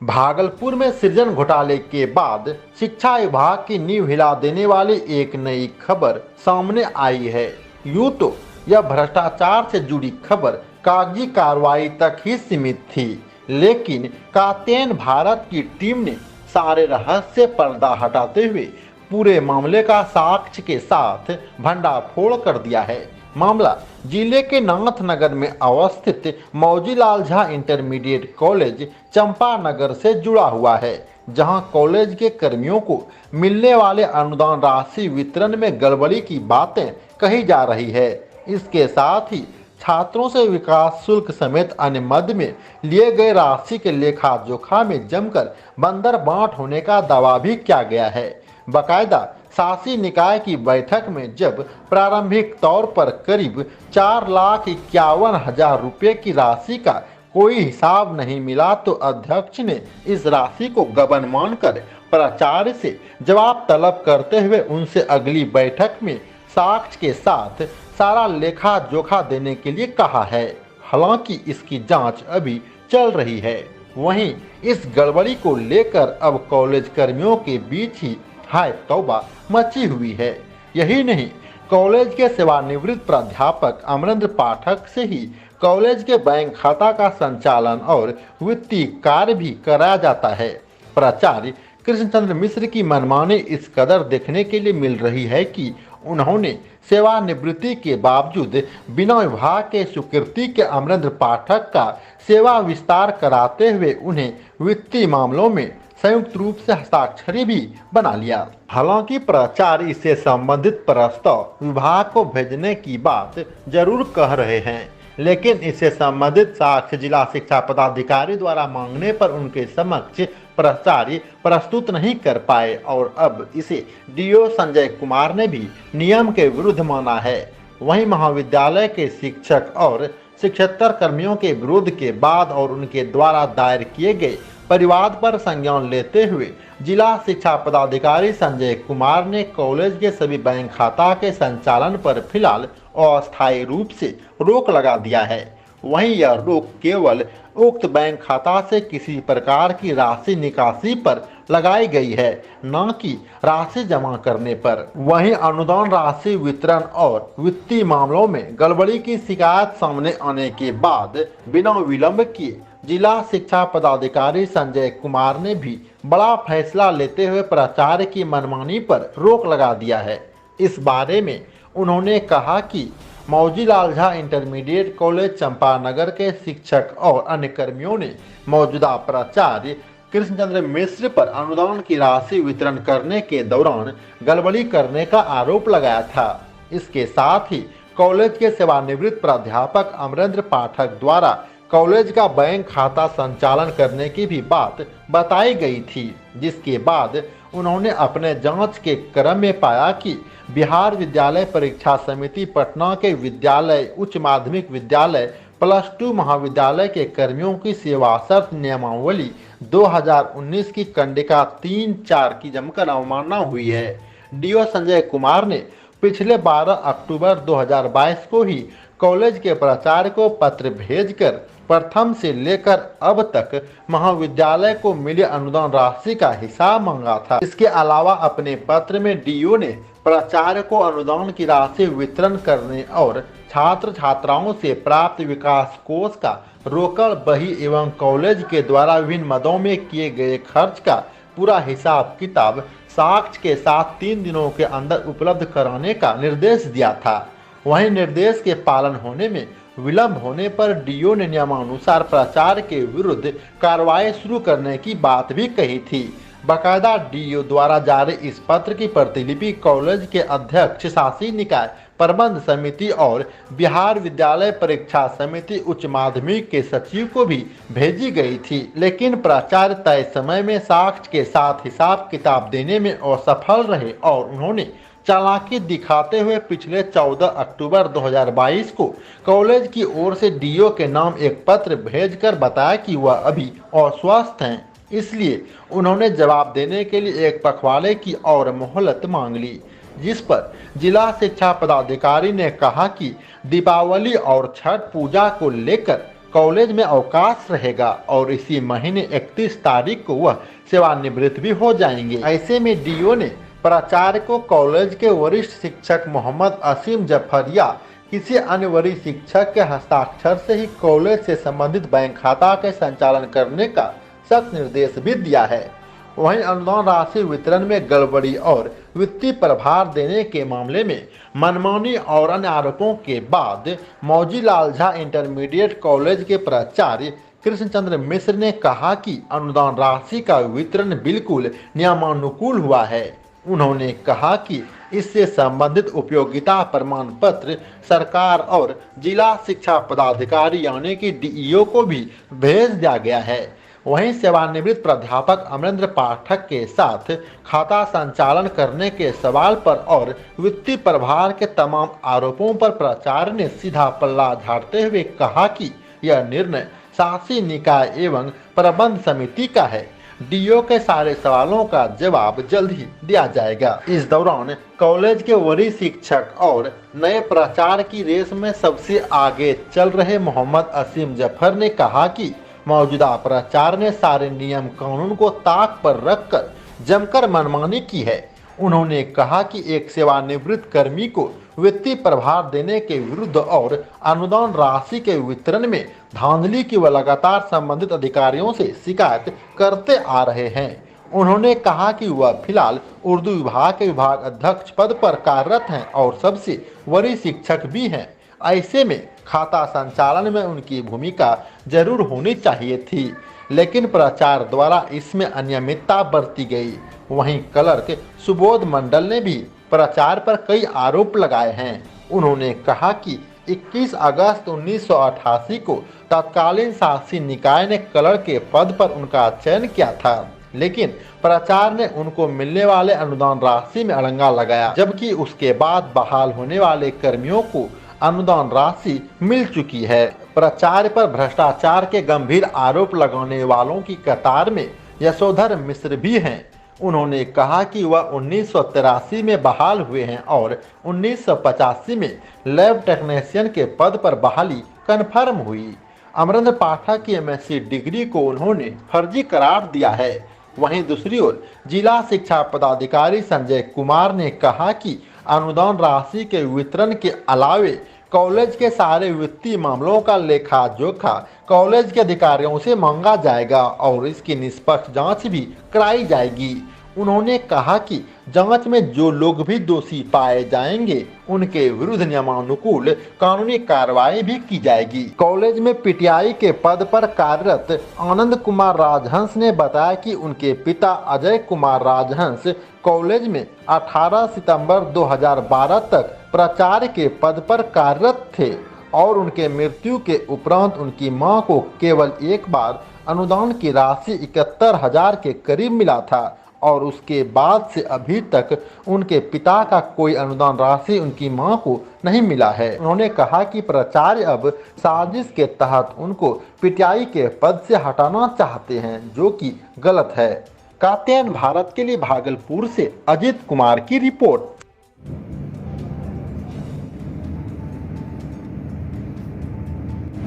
भागलपुर में सृजन घोटाले के बाद शिक्षा विभाग की नींव हिला देने वाली एक नई खबर सामने आई है। यूं तो यह भ्रष्टाचार से जुड़ी खबर कागजी कार्रवाई तक ही सीमित थी, लेकिन कात्यायन भारत की टीम ने सारे रहस्य पर्दा हटाते हुए पूरे मामले का साक्ष्य के साथ भंडाफोड़ कर दिया है। मामला जिले के नाथनगर में अवस्थित मौजीलाल झा इंटरमीडिएट कॉलेज चंपानगर से जुड़ा हुआ है, जहां कॉलेज के कर्मियों को मिलने वाले अनुदान राशि वितरण में गड़बड़ी की बातें कही जा रही है। इसके साथ ही छात्रों से विकास शुल्क समेत अन्य मद में लिए गए राशि के लेखा जोखा में जमकर बंदर बांट होने का दावा भी किया गया है। बाकायदा शासी निकाय की बैठक में जब प्रारंभिक तौर पर करीब 4,51,000 रुपये की राशि का कोई हिसाब नहीं मिला, तो अध्यक्ष ने इस राशि को गबन मानकर प्राचार्य से जवाब तलब करते हुए उनसे अगली बैठक में साक्ष्य के साथ सारा लेखा जोखा देने के लिए कहा है। हालांकि इसकी जांच अभी चल रही है। वहीं इस गड़बड़ी को लेकर अब कॉलेज कर्मियों के बीच ही हाय तौबा मची हुई है। यही नहीं, कॉलेज के सेवानिवृत्त प्राध्यापक अमरेंद्र पाठक से ही कॉलेज के बैंक खाता का संचालन और वित्तीय कार्य भी कराया जाता है। प्राचार्य कृष्णचंद्र मिश्र की मनमानी इस कदर देखने के लिए मिल रही है कि उन्होंने सेवानिवृत्ति के बावजूद बिना विभाग के स्वीकृति के अमरेंद्र पाठक का सेवा विस्तार कराते हुए उन्हें वित्तीय मामलों में संयुक्त रूप से हस्ताक्षरी भी बना लिया। हालांकि प्राचार्य इससे संबंधित प्रस्ताव विभाग को भेजने की बात जरूर कह रहे हैं, लेकिन इससे संबंधित साक्ष्य जिला शिक्षा पदाधिकारी द्वारा मांगने पर उनके समक्ष प्राचार्य प्रस्तुत नहीं कर पाए और अब इसे डीओ संजय कुमार ने भी नियम के विरुद्ध माना है। वहीं महाविद्यालय के शिक्षक और शिक्षेतर कर्मियों के विरोध के बाद और उनके द्वारा दायर किए गए परिवाद पर संज्ञान लेते हुए जिला शिक्षा पदाधिकारी संजय कुमार ने कॉलेज के सभी बैंक खाता के संचालन पर फिलहाल अस्थायी रूप से रोक लगा दिया है। वहीं यह रोक केवल उक्त बैंक खाता से किसी प्रकार की राशि निकासी पर लगाई गई है, न कि राशि जमा करने पर। वहीं अनुदान राशि वितरण और वित्तीय मामलों में गड़बड़ी की शिकायत सामने आने के बाद बिना विलंब किए जिला शिक्षा पदाधिकारी संजय कुमार ने भी बड़ा फैसला लेते हुए प्राचार्य की मनमानी पर रोक लगा दिया है। इस बारे में उन्होंने कहा कि मौजीलाल झा इंटरमीडिएट कॉलेज चंपानगर के शिक्षक और अन्य कर्मियों ने मौजूदा प्राचार्य कृष्णचंद्र मिश्र पर अनुदान की राशि वितरण करने के दौरान गड़बड़ी करने का आरोप लगाया था। इसके साथ ही कॉलेज के सेवानिवृत्त प्राध्यापक अमरेंद्र पाठक द्वारा कॉलेज का बैंक खाता संचालन करने की भी बात बताई गई थी, जिसके बाद उन्होंने अपने जांच के क्रम में पाया कि बिहार विद्यालय परीक्षा समिति पटना के विद्यालय उच्च माध्यमिक विद्यालय +2 महाविद्यालय के कर्मियों की सेवा शर्त नियमावली 2019 की कंडिका 3-4 की जमकर अवमानना हुई है। डीओ संजय कुमार ने पिछले 12 अक्टूबर 2022 को ही कॉलेज के प्राचार्य को पत्र भेजकर प्रथम से लेकर अब तक महाविद्यालय को मिले अनुदान राशि का हिसाब मांगा था। इसके अलावा अपने पत्र में डीओ ने प्राचार्य को अनुदान की राशि वितरण करने और छात्र छात्राओं से प्राप्त विकास कोष का रोकड़ बही एवं कॉलेज के द्वारा विभिन्न मदों में किए गए खर्च का पूरा हिसाब किताब साक्ष्य के साथ 3 दिनों के अंदर उपलब्ध कराने का निर्देश दिया था। वहीं निर्देश के पालन होने में विलंब होने पर डीओ ने नियमानुसार प्राचार्य के विरुद्ध कार्रवाई शुरू करने की बात भी कही थी। बाकायदा डीओ द्वारा जारी इस पत्र की प्रतिलिपि कॉलेज के अध्यक्ष, शासी निकाय प्रबंध समिति और बिहार विद्यालय परीक्षा समिति उच्च माध्यमिक के सचिव को भी भेजी गई थी, लेकिन प्राचार्य तय समय में साक्ष्य के साथ हिसाब किताब देने में असफल रहे और उन्होंने चालाकी दिखाते हुए पिछले 14 अक्टूबर 2022 को कॉलेज की ओर से डीओ के नाम एक पत्र भेजकर बताया कि वह अभी अस्वस्थ हैं, इसलिए उन्होंने जवाब देने के लिए एक पखवाड़े की और मोहलत मांग ली, जिस पर जिला शिक्षा पदाधिकारी ने कहा कि दीपावली और छठ पूजा को लेकर कॉलेज में अवकाश रहेगा और इसी महीने 31 तारीख को वह सेवानिवृत्त भी हो जाएंगे। ऐसे में डीओ ने प्राचार्य को कॉलेज के वरिष्ठ शिक्षक मोहम्मद असीम जफर या किसी अन्य वरिष्ठ शिक्षक के हस्ताक्षर से ही कॉलेज से संबंधित बैंक खाता के संचालन करने का सख्त निर्देश भी दिया है। वहीं अनुदान राशि वितरण में गड़बड़ी और वित्तीय प्रभार देने के मामले में मनमानी और अन्य आरोपों के बाद मौजीलाल झा इंटरमीडिएट कॉलेज के प्राचार्य कृष्णचंद्र मिश्र ने कहा कि अनुदान राशि का वितरण बिल्कुल नियमानुकूल हुआ है। उन्होंने कहा कि इससे संबंधित उपयोगिता प्रमाण पत्र सरकार और जिला शिक्षा पदाधिकारी यानी कि डीईओ को भी भेज दिया गया है। वहीं सेवानिवृत्त प्राध्यापक अमरेंद्र पाठक के साथ खाता संचालन करने के सवाल पर और वित्तीय प्रभार के तमाम आरोपों पर प्राचार्य ने सीधा पल्ला झाड़ते हुए कहा कि यह निर्णय शासी निकाय एवं प्रबंध समिति का है। डीओ के सारे सवालों का जवाब जल्द ही दिया जाएगा। इस दौरान कॉलेज के वरिष्ठ शिक्षक और नए प्राचार्य की रेस में सबसे आगे चल रहे मोहम्मद असीम जफर ने कहा कि मौजूदा प्राचार्य ने सारे नियम कानून को ताक पर रखकर जमकर मनमानी की है। उन्होंने कहा कि एक सेवानिवृत्त कर्मी को वित्तीय प्रभार देने के विरुद्ध और अनुदान राशि के वितरण में धांधली की वह लगातार संबंधित अधिकारियों से शिकायत करते आ रहे हैं। उन्होंने कहा कि वह फिलहाल उर्दू विभाग के विभाग अध्यक्ष पद पर कार्यरत हैं और सबसे वरिष्ठ शिक्षक भी हैं। ऐसे में खाता संचालन में उनकी भूमिका जरूर होनी चाहिए थी, लेकिन प्राचार्य द्वारा इसमें अनियमितता बरती गई। वहीं क्लर्क सुबोध मंडल ने भी प्राचार्य पर कई आरोप लगाए हैं। उन्होंने कहा कि 21 अगस्त 1988 को तत्कालीन शासी निकाय ने क्लर्क के पद पर उनका चयन किया था, लेकिन प्राचार्य ने उनको मिलने वाले अनुदान राशि में अड़ंगा लगाया, जबकि उसके बाद बहाल होने वाले कर्मियों को अनुदान राशि मिल चुकी है। प्राचार्य पर भ्रष्टाचार के गंभीर आरोप लगाने वालों की कतार में यशोधर मिश्र भी हैं। उन्होंने कहा कि वह 1983 में बहाल हुए हैं और 1985 में लैब टेक्नीशियन के पद पर बहाली कन्फर्म हुई। अमरेंद्र पाठक की एमएससी डिग्री को उन्होंने फर्जी करार दिया है। वहीं दूसरी ओर जिला शिक्षा पदाधिकारी संजय कुमार ने कहा कि अनुदान राशि के वितरण के अलावे कॉलेज के सारे वित्तीय मामलों का लेखा जोखा कॉलेज के अधिकारियों से मांगा जाएगा और इसकी निष्पक्ष जांच भी कराई जाएगी। उन्होंने कहा कि जांच में जो लोग भी दोषी पाए जाएंगे उनके विरुद्ध नियमानुकूल कानूनी कार्रवाई भी की जाएगी। कॉलेज में पीटीआई के पद पर कार्यरत आनंद कुमार राजहंस ने बताया कि उनके पिता अजय कुमार राजहंस कॉलेज में 18 सितंबर 2012 तक प्राचार्य के पद पर कार्यरत थे और उनके मृत्यु के उपरांत उनकी मां को केवल एक बार अनुदान की राशि 71,000 के करीब मिला था और उसके बाद से अभी तक उनके पिता का कोई अनुदान राशि उनकी मां को नहीं मिला है। उन्होंने कहा कि प्राचार्य अब साजिश के तहत उनको पीटीआई के पद से हटाना चाहते हैं, जो कि गलत है। कात्यायन भारत के लिए भागलपुर से अजित कुमार की report.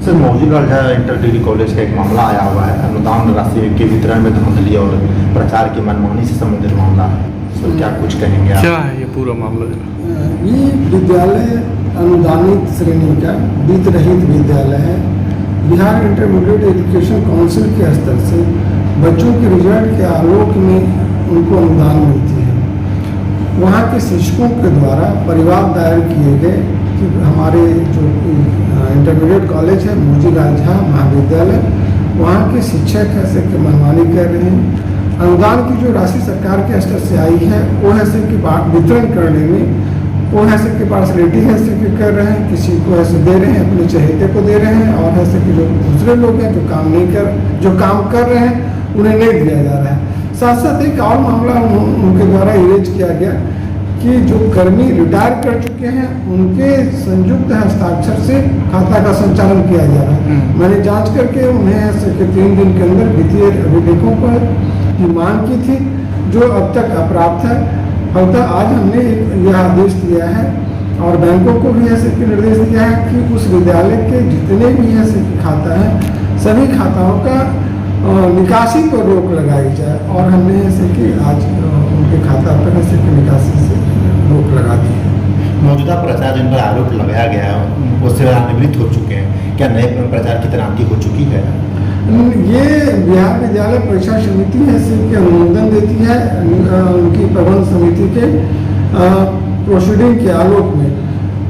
Sir, Maujulal Jha inter degree college का एक मामला आया हुआ है। अनुदान राशि के वितरण में धांधली और प्रचार की मनमानी से संबंधित मामला है। सर, क्या कुछ कहेंगे आप? क्या है ये पूरा मामला? ये विद्यालय अनुदानित श्रेणी का वित्त रहित विद्यालय है। बिहार इंटरमीडिएट एजुकेशन काउंसिल के स्तर से बच्चों के रिजल्ट के आलोक में उनको अनुदान मिलती है। वहाँ के शिक्षकों के द्वारा परिवार दायर किए गए कि हमारे जो इंटरमीडिएट कॉलेज है मौजूलाल झा महाविद्यालय, वहाँ के शिक्षक ऐसे कि मनमानी कर रहे हैं। अनुदान की जो राशि सरकार के स्तर से आई है वो ऐसे कि वितरण करने में वो ऐसे कि पार्सलिटी ऐसे कि कर रहे हैं, किसी को ऐसे दे रहे हैं, अपने चहेते को दे रहे हैं, और ऐसे कि जो दूसरे लोग हैं जो काम कर रहे हैं उन्हें नहीं दिया जा रहा है। साथ साथ एक और मामला उनके द्वारा इरेज किया गया कि जो कर्मी रिटायर कर चुके हैं उनके संयुक्त हस्ताक्षर से खाता का संचालन किया जा रहा है। मैंने जांच करके उन्हें 3 दिन के अंदर वित्तीय अभिलेखों पर की मांग की थी, जो अब तक अप्राप्त है। अतः आज हमने यह आदेश दिया है और बैंकों को भी ऐसे कि निर्देश दिया है कि उस विद्यालय के जितने भी ऐसे कि खाता है सभी खाताओं का निकासी पर रोक लगाई जाए। और हमने ऐसे कि आज उनके खाता पर ऐसे कि निकासी से रोक लगा दी है। मौजूदा प्राचार्य जिन पर आरोप लगाया गया है वो सेवानिवृत्त हो चुके हैं, क्या नए प्राचार्य की तैनाती हो चुकी है? ये बिहार विद्यालय परीक्षा समिति ऐसे कि अनुमोदन देती है उनकी प्रबंध समिति के प्रोसीडिंग के आलोक में।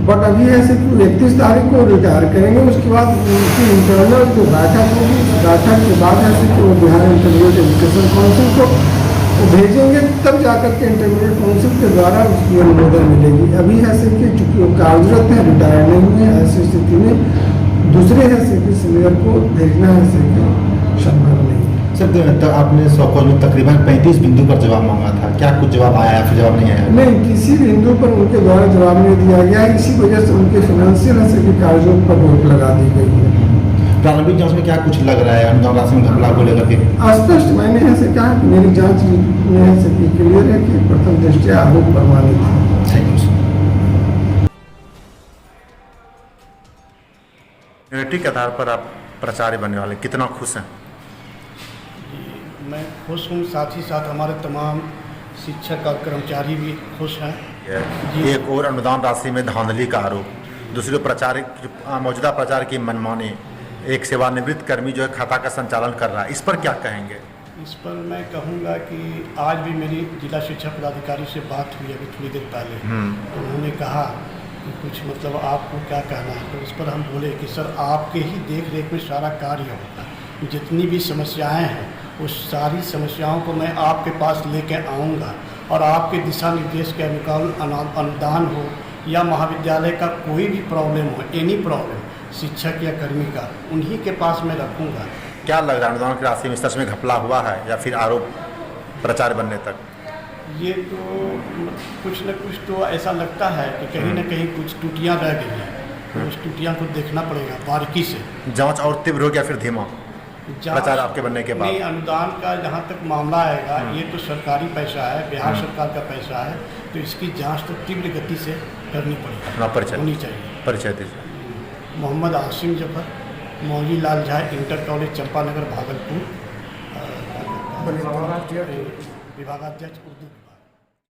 बट अभी ऐसे कि 31 तारीख को रिटायर करेंगे, उसके बाद उनकी इंटरनल जो बैठक होगी, बैठक के बाद ऐसे कि वो बिहार इंटरमीडिएट एजुकेशन काउंसिल को भेजेंगे, तब जाकर के इंटरमीडिएट काउंसिल के द्वारा उसकी अनुमोदन मिलेगी। अभी ऐसे कि चूँकि वो कार्यरत है, रिटायर नहीं हुए, ऐसी स्थिति में दूसरे ऐसे कि सीनियर को भेजना ऐसे कि संभव नहीं। सर तो आपने सौकोज में तकरीबन 35 बिंदु पर जवाब मांगा था, क्या कुछ जवाब आया या फिर जवाब नहीं आया? नहीं, किसी बिंदु पर उनके द्वारा जवाब नहीं दिया गया है। इसी वजह से उनके फाइनेंशियल ऐसे कि कार्यों पर रोक लगा दी गई है। प्रारंभिक जांच में क्या कुछ लग रहा है अनुदान राशि में घपला को लेकर के? स्पष्ट मैंने ऐसे कहा कि मेरी जांच में ऐसे कि क्लियर है कि प्रथम दृष्टया आरोप प्रमाणित है। Thank you sir. यूनिटी के आधार पर आप प्राचार्य बनने वाले, कितना खुश हैं? मैं खुश हूँ, साथ ही साथ हमारे तमाम शिक्षक और कर्मचारी भी खुश हैं। जी। एक और अनुदान राशि में धांधली का आरोप, दूसरे प्राचार्य मौजूदा प्राचार्य की मनमानी, एक सेवानिवृत्त कर्मी जो है खाता का संचालन कर रहा है, इस पर क्या कहेंगे? इस पर मैं कहूँगा कि आज भी मेरी जिला शिक्षा पदाधिकारी से बात हुई अभी थोड़ी देर पहले, तो उन्होंने कहा कि कुछ मतलब आपको क्या कहना है। तो उस पर हम बोले कि सर आपके ही देख रेख में सारा कार्य होगा, जितनी भी समस्याएं हैं उस सारी समस्याओं को मैं आपके पास लेके आऊँगा और आपके दिशा निर्देश के अनुसार अनुदान हो या महाविद्यालय का कोई भी प्रॉब्लम हो, एनी प्रॉब्लम शिक्षक या कर्मी का, उन्हीं के पास मैं रखूँगा। क्या लग रहा है अनुदान की राशि में सच में घपला हुआ है या फिर आरोप प्राचार्य बनने तक? ये तो कुछ न कुछ तो ऐसा लगता है कि कहीं न कहीं कुछ त्रुटियाँ रह गई हैं, तो उस त्रुटियाँ को देखना पड़ेगा बारीकी से। जांच और तीव्र हो गया फिर धीमा प्राचार्य आपके बनने के बाद? नहीं, अनुदान का जहाँ तक मामला आएगा, ये तो सरकारी पैसा है, बिहार सरकार का पैसा है, तो इसकी जांच तो तीव्र गति से करनी पड़ेगी, अपना परिचय होनी चाहिए। परिचय दीजिए। मोहम्मद आसिम जफर, मौली लाल झा, इंटर कॉलेज चंपानगर भागलपुर, विभागाध्यक्ष उर्दू।